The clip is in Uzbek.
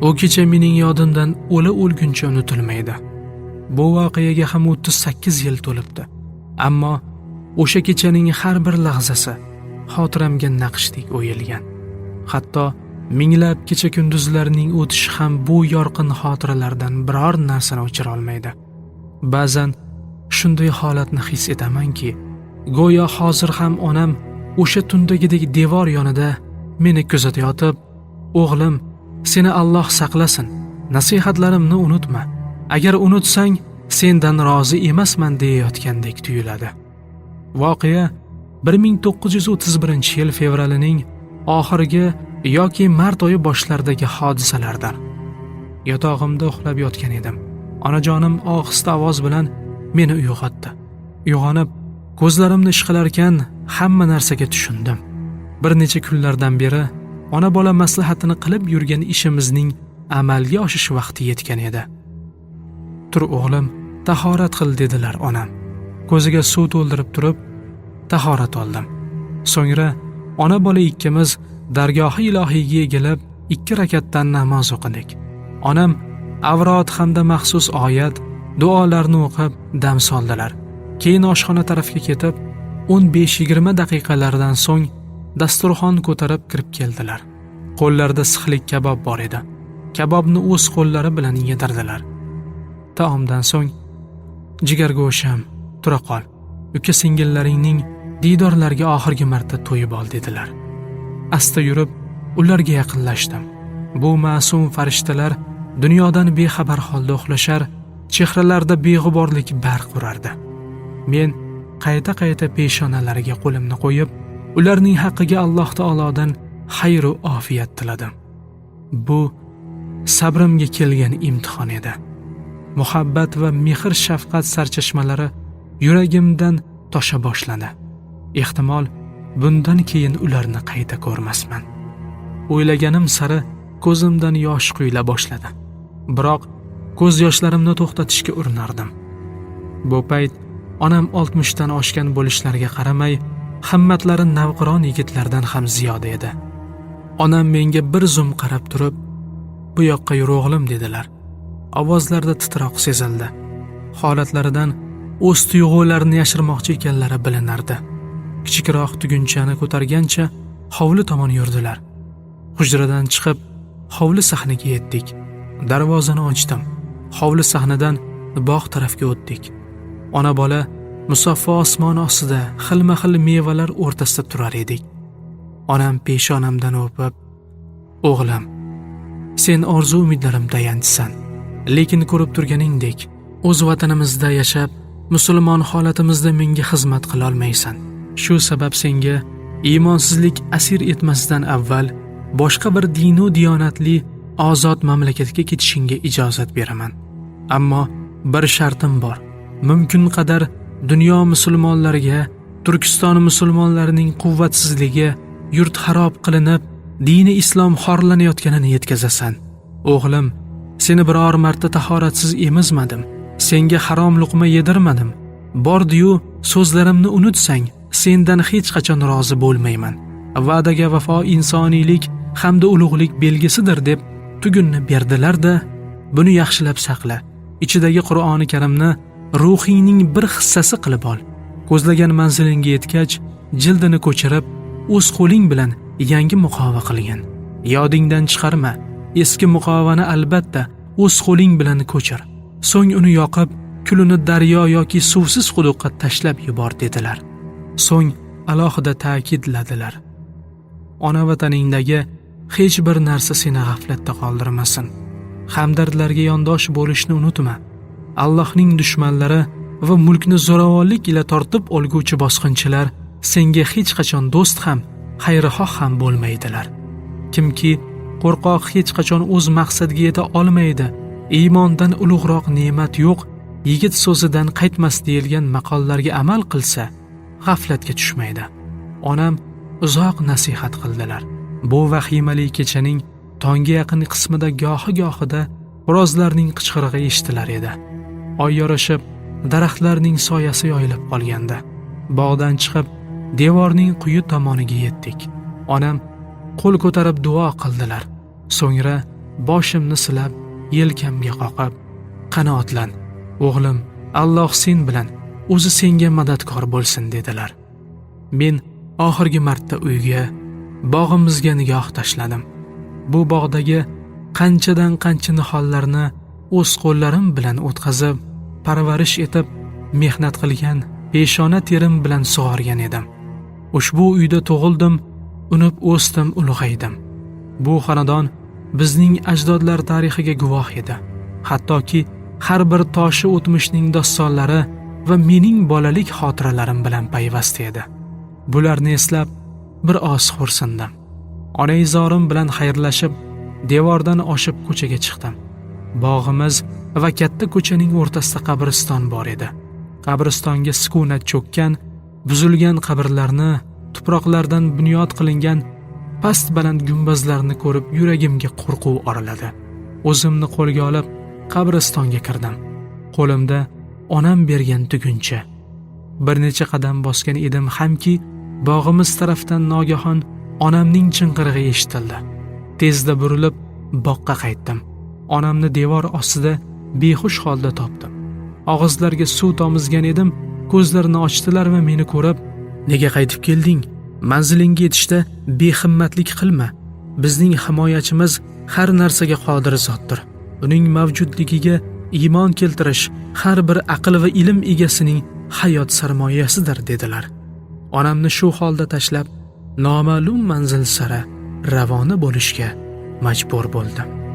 U kecha mening yodimdan o'lguncha unutilmaydi. Bu voqeaga ham 38 yil to'libdi. Ammo o'sha kechaning har bir lahzasi xotiramga naqshdek o'yilgan. Hatto minglab kecha kunduzlarning o'tishi ham bu yorqin xotiralardan biror narsani o'chira olmaydi. Ba'zan shunday holatni his etamanki, go'yo hozir ham onam o'sha tundagidek devor yonida meni kuzatayotib, "O'g'lim, seni Alloh saqlasin. Nasihatlarimni unutma. Agar unutsang, sendan rozi emasman" deyayotgandek tuyuladi. Voqea 1931-yil fevralining oxirgi yoki mart oyi boshlaridagi hodisalardan. Yotog'imda uxlab yotgan edim. Onajonim ohista ovoz bilan meni uyg'otdi. Uyg'onib, ko'zlarimni ishqalarkan hamma narsaga tushundim. Bir necha kunlardan beri ona bola maslahatini qilib yurgan ishimizning amalga oshish vaqti yetgan edi. "Tur o'g'lim, tahorat qil" dedilar onam. Ko'ziga suv to'ldirib turib, tahorat oldim. So'ngra ona bola ikkimiz dargohi ilohiyga egilib 2 rakatdan namoz o'qidik. Onam avrot hamda maxsus oyat, duolarni o'qib dam soldilar. Keyin oshxona tarafga ketib, 15-20 daqiqalardan so'ng dasturxon ko'tarib kirib keldilar. Qo'llarida sixlik kabob bor edi. Kabobni o'z qo'llari bilan yedirdilar. Taomdan so'ng, "Jigargo'sham, tura qol. Uka singillaringning diydorlariga oxirgi marta to'yib ol" dedilar. Asta yurib ularga yaqinlashdim. Bu ma'sum farishtalar dunyodan bexabar holda uxlashar, chehralarida beg'uborlik barq urardi. Men qayta peshonalariga qo'limni qo'yib, ularning haqqiga Alloh taolodan xayr va ofiyat tiladim. Bu sabrimga kelgan imtihon edi. Muhabbat va mehr shafqat sarchashmalari yuragimdan tosha boshladi. Ehtimol bundan keyin ularni qayta ko'rmasman. O'ylaganim sari ko'zimdan yosh quyila boshladi. Biroq ko'z yoshlarimni to'xtatishga urinardim. Bu payt onam 60 dan oshgan bo'lishlariga qaramay, himmatlari navqiron yigitlardan ham ziyoda edi. Onam menga bir zum qarab turib, "Bu yoqqa yur o'g'lim" dedilar. Ovozlarida titroq sezildi. Holatlaridan o'z tuyg'ularini yashirmoqchi ekanlari bilinardi. Kichikroq tugunchani ko'targancha hovli tomon yurdilar. Hujradan chiqib, hovli sahniga yetdik. Darvozani ochdim. Hovli sahnidan bog' tarafga o'tdik. Ona bola musaffo osmon ostida xilma-xil mevalar o'rtasida turar edik. Onam peshonamdan o'pib, "O'g'lim, sen orzu-umidlarim tayanchisan. Lekin ko'rib turganingdek, o'z vatanimizda yashab, musulmon holatimizda menga xizmat qila olmaysan. Shu sabab senga iymonsizlik asir etmasdan avval boshqa bir din va diyonatli ozod mamlakatga ketishingga ijozat beraman. Ammo bir shartim bor. Mumkin qadar dunyo musulmonlariga Turkiston musulmonlarining quvvatsizligi, yurt xarob qilinib, dini islom xorlanayotganini yetkazasan. O'g'lim, seni biror marta tahoratsiz emizmadim. Senga harom luqma yedirmadim. Bordi-yu so'zlarimni unutsang, sendan hech qachon rozi bo'lmayman. Va'daga vafo insoniylik hamda ulug'lik belgisidir" deb tugunni berdilar-da, "Buni yaxshilab saqla. Ichidagi Qur'oni Karimni ruhingning bir hissasi qilib ol. Ko'zlagan manzilingga yetgach, jildini ko'chirib, o'z qo'ling bilan yangi muqova qilgin. Yodingdan chiqarma. Eski muqovani albatta o'z qo'ling bilan ko'chir. So'ng uni yoqib, kulini daryo yoki suvsiz quduqqa tashlab yubor" dedilar. So'ng alohida ta'kidladilar: "Ona vataningdagi hech bir narsa seni g'aflatda qoldirmasin. Hamdardlarga yondosh bo'lishni unutma. Allohning dushmanlari va mulkni zo'ravonlik ila tortib olguvchi bosqinchilar senga hech qachon do'st ham, xayrixoh ham bo'lmaydilar. Kimki qo'rqoq hech qachon o'z maqsadiga yeta olmaydi. Iymondan ulug'roq ne'mat yo'q. Yigit so'zidan qaytmas" deyilgan maqollarga amal qilsa, g'aflatga tushmaydi. Onam uzoq nasihat qildilar. Bu vahimali kechaning tongga yaqin qismida gohi-gohida xo'rozlarning qichqirig'i eshitilar edi. Oy yorishib, daraxtlarning soyasi yoyilib qolgandi. Bog'dan chiqib, devorning quyi tomoniga yetdik. Onam qo'l ko'tarib duo qildilar. So'ngra boshimni silab, yelkamga qoqib, qanoatlan, o'g'lim, Alloh sen bilan, o'zi senga madadkor bo'lsin dedilar. Men oxirgi marta uyga, bog'imizga nigoh tashladim. Bu bog'dagi qanchadan qancha nihollarni o'z qo'llarim bilan o'tkazib, parvarish etib, mehnat qilgan, peshona terim bilan sug'organ edim. Ushbu uyda tug'ildim, unib o'sdim, ulg'aydim. Bu xonadon bizning ajdodlar tarixiga guvoh edi. Hattoki har bir toshi o'tmishning dostonlari va mening bolalik xotiralarim bilan payvast edi. Bularni eslab bir oz xo'rsindim. Onayizorim bilan xayrlashib, devordan oshib ko'chaga chiqdim. Bog'imiz va katta ko'chaning o'rtasida qabriston bor edi. Qabristonga sukunat cho'kkan, buzilgan qabrlarni, tuproqlardan bunyod qilingan past baland gumbazlarni ko'rib yuragimga qo'rquv oraladi. O'zimni qo'lga olib qabristonga kirdim. Qo'limda onam bergan tuguncha. Bir necha qadam bosgan edim hamki, bog'imiz tarafdan nogahon onamning chinqirig'i eshitildi. Tezda burilib boqqa qaytdim. Onamni devor ostida behush holda topdim. Og'izlariga suv tomizgan edim, ko'zlarini ochdilar va meni ko'rib, "Nega qaytib kelding? Manzilingga yetishda behimmatlik qilma. Bizning himoyachimiz har narsaga qodir zotdir. Uning mavjudligiga iymon keltirish har bir aql va ilm egasining hayot sarmoyasidir" dedilar. Onamni shu holda tashlab, noma'lum manzil sari ravona bo'lishga majbur bo'ldim.